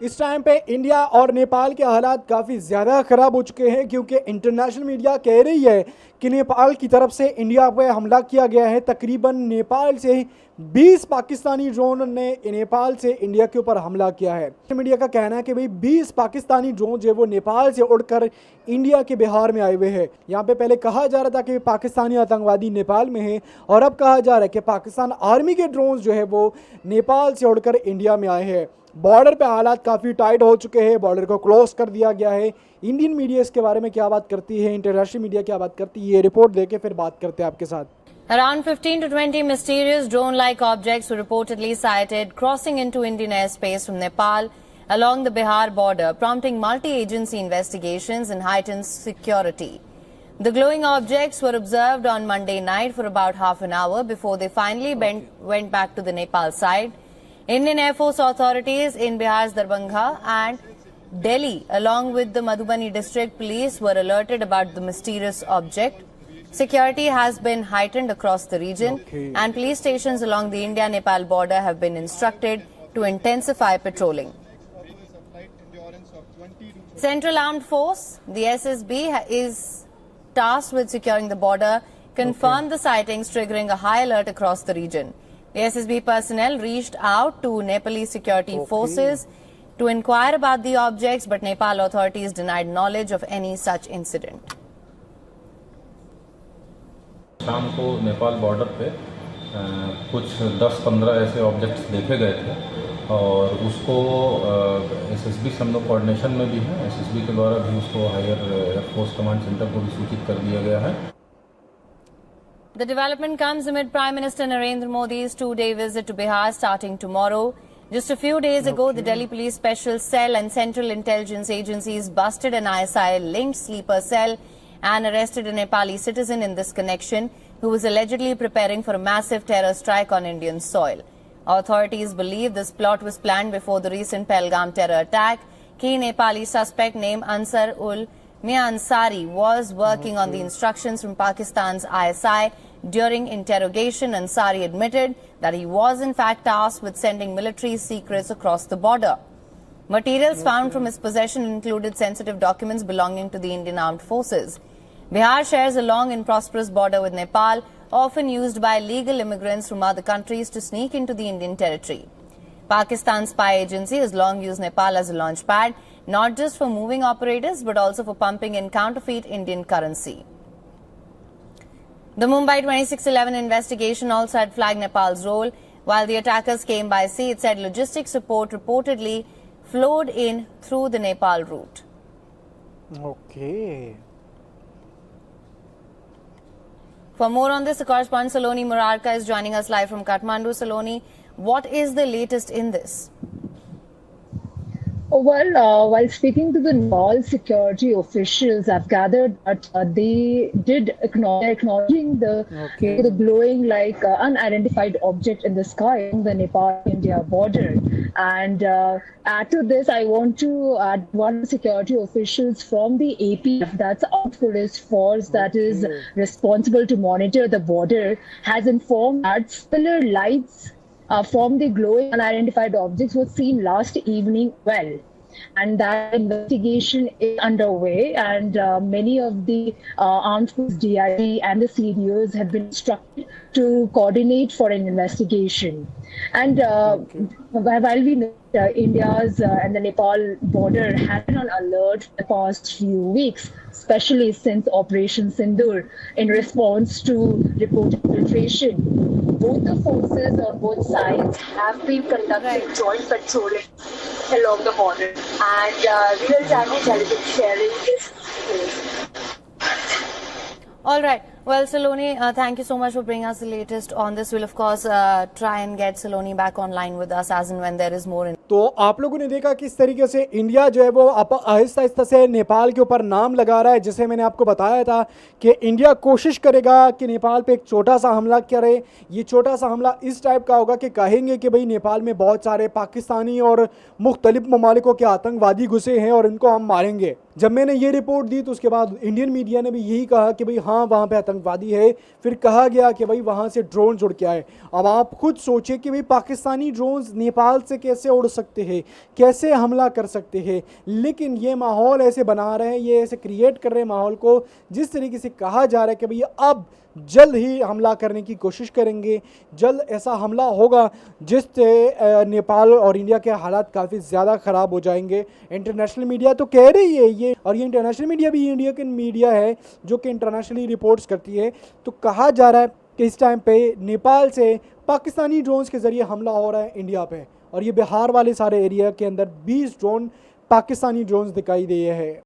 इस टाइम पे इंडिया और नेपाल के हालात काफ़ी ज़्यादा ख़राब हो चुके हैं क्योंकि इंटरनेशनल मीडिया कह रही है कि नेपाल की तरफ से इंडिया पे हमला किया गया है। तकरीबन नेपाल से 20 पाकिस्तानी ड्रोन ने नेपाल से इंडिया के ऊपर हमला किया है। मीडिया का कहना है कि भाई 20 पाकिस्तानी ड्रोन जो है वो नेपाल से उड़कर इंडिया के बिहार में आए हुए हैं। यहाँ पे पहले कहा जा रहा था कि पाकिस्तानी आतंकवादी नेपाल में हैं और अब कहा जा रहा है कि पाकिस्तान आर्मी के ड्रोन जो है वो नेपाल से उड़कर इंडिया में आए हैं। बॉर्डर पे हालात काफ़ी टाइट हो चुके हैं, बॉर्डर को क्लोज कर दिया गया है। इंडियन मीडिया इसके बारे में क्या बात करती है, इंटरनेशनल मीडिया क्या बात करती है, ये रिपोर्ट देके फिर बात करते हैं आपके साथ। Around 15 to 20 mysterious drone-like objects were reportedly sighted crossing into Indian airspace from Nepal along the Bihar border, prompting multi-agency investigations and heightened security. The glowing objects were observed on Monday night for about half an hour before they finally went back to the Nepal side. Indian Air Force authorities in Bihar's Darbhanga and Delhi, along with the Madhubani district police, were alerted about the mysterious object. Security has been heightened across the region, and police stations along the India-Nepal border have been instructed to intensify patrolling. Central Armed Force, the SSB, is tasked with securing the border, confirmed the sightings, triggering a high alert across the region. The SSB personnel reached out to Nepalese security forces to inquire about the objects, but Nepal authorities denied knowledge of any such incident. शाम को Nepal border पे कुछ 10-15 ऐसे objects देखे गए थे और उसको एसएसबी से हम लोग कोऑर्डिनेशन में भी हैं। एसएसबी के द्वारा भी उसको हायर एयरफोर्स कमांड सेंटर को भी सूचित कर दिया गया है। The development comes amid Prime Minister Narendra Modi's two-day visit to Bihar starting tomorrow. Just a few days ago, the Delhi Police Special Cell and Central Intelligence Agencies busted an ISI-linked sleeper cell and arrested a Nepali citizen in this connection who was allegedly preparing for a massive terror strike on Indian soil. Authorities believe this plot was planned before the recent Pahalgam terror attack. Key Nepali suspect named Ansar ul Mia Ansari was working on the instructions from Pakistan's ISI. During interrogation, Ansari admitted that he was in fact tasked with sending military secrets across the border. Materials found from his possession included sensitive documents belonging to the Indian Armed Forces. Bihar shares a long and prosperous border with Nepal, often used by illegal immigrants from other countries to sneak into the Indian territory. Pakistan's spy agency has long used Nepal as a launch pad, not just for moving operators, but also for pumping in counterfeit Indian currency. The Mumbai 2611 investigation also had flagged Nepal's role. While the attackers came by sea, it said logistics support reportedly flowed in through the Nepal route. Okay. For more on this, the correspondent Saloni Murarka is joining us live from Kathmandu. Saloni, what is the latest in this? Well, while speaking to the Nepal security officials, I've gathered that they did acknowledging the glowing like unidentified object in the sky on the Nepal-India border. And add to this, I want to add one security officials from the APF, that's Armed Police Force that is responsible to monitor the border, has informed that similar lights from the glowing unidentified objects was seen last evening and that investigation is underway, and many of the armed forces DIG and the CDOs have been instructed to coordinate for an investigation. And while we know India's and the Nepal border has been on alert for the past few weeks, especially since Operation Sindoor, in response to reported infiltration. Both the forces on both sides have been conducting joint patrolling along the border, and real-time intelligence sharing is All right. Well, Saloni, thank you so much for bringing us the latest on this. We'll, of course, try and get Saloni back online with us as and when there is more. तो आप लोगों ने देखा किस तरीके से India जो है वो आहिस्ता आहिस्ता से नेपाल के ऊपर नाम लगा रहा है। जैसे मैंने आपको बताया था कि इंडिया कोशिश करेगा कि नेपाल पे एक छोटा सा हमला करे। ये छोटा सा हमला इस टाइप का होगा कि कहेंगे कि भाई नेपाल में बहुत सारे पाकिस्तानी और मुख्तलिफ ममालिकों के आतंकवादी घुसे हैं और इनको हम मारेंगे। जब मैंने ये रिपोर्ट दी तो उसके बाद इंडियन मीडिया ने भी यही कहा कि भाई हाँ, वहाँ पे आतंकवादी है, फिर कहा गया कि भाई वहाँ से ड्रोन उड़ के आए। अब आप खुद सोचें कि भाई पाकिस्तानी ड्रोन्स नेपाल से कैसे उड़ सकते हैं, कैसे हमला कर सकते हैं, लेकिन ये माहौल ऐसे बना रहे हैं, ये ऐसे क्रिएट कर रहे हैं माहौल को, जिस तरीके से कहा जा रहा है कि भाई अब जल्द ही हमला करने की कोशिश करेंगे, जल्द ऐसा हमला होगा जिससे नेपाल और इंडिया के हालात काफ़ी ज़्यादा ख़राब हो जाएंगे। इंटरनेशनल मीडिया तो कह रही है ये, और ये इंटरनेशनल मीडिया भी इंडिया की मीडिया है जो कि इंटरनेशनली रिपोर्ट्स करती है। तो कहा जा रहा है कि इस टाइम पे नेपाल से पाकिस्तानी ड्रोन्स के ज़रिए हमला हो रहा है इंडिया पे, और ये बिहार वाले सारे एरिया के अंदर 20 ड्रोन पाकिस्तानी ड्रोन्स दिखाई दिए हैं।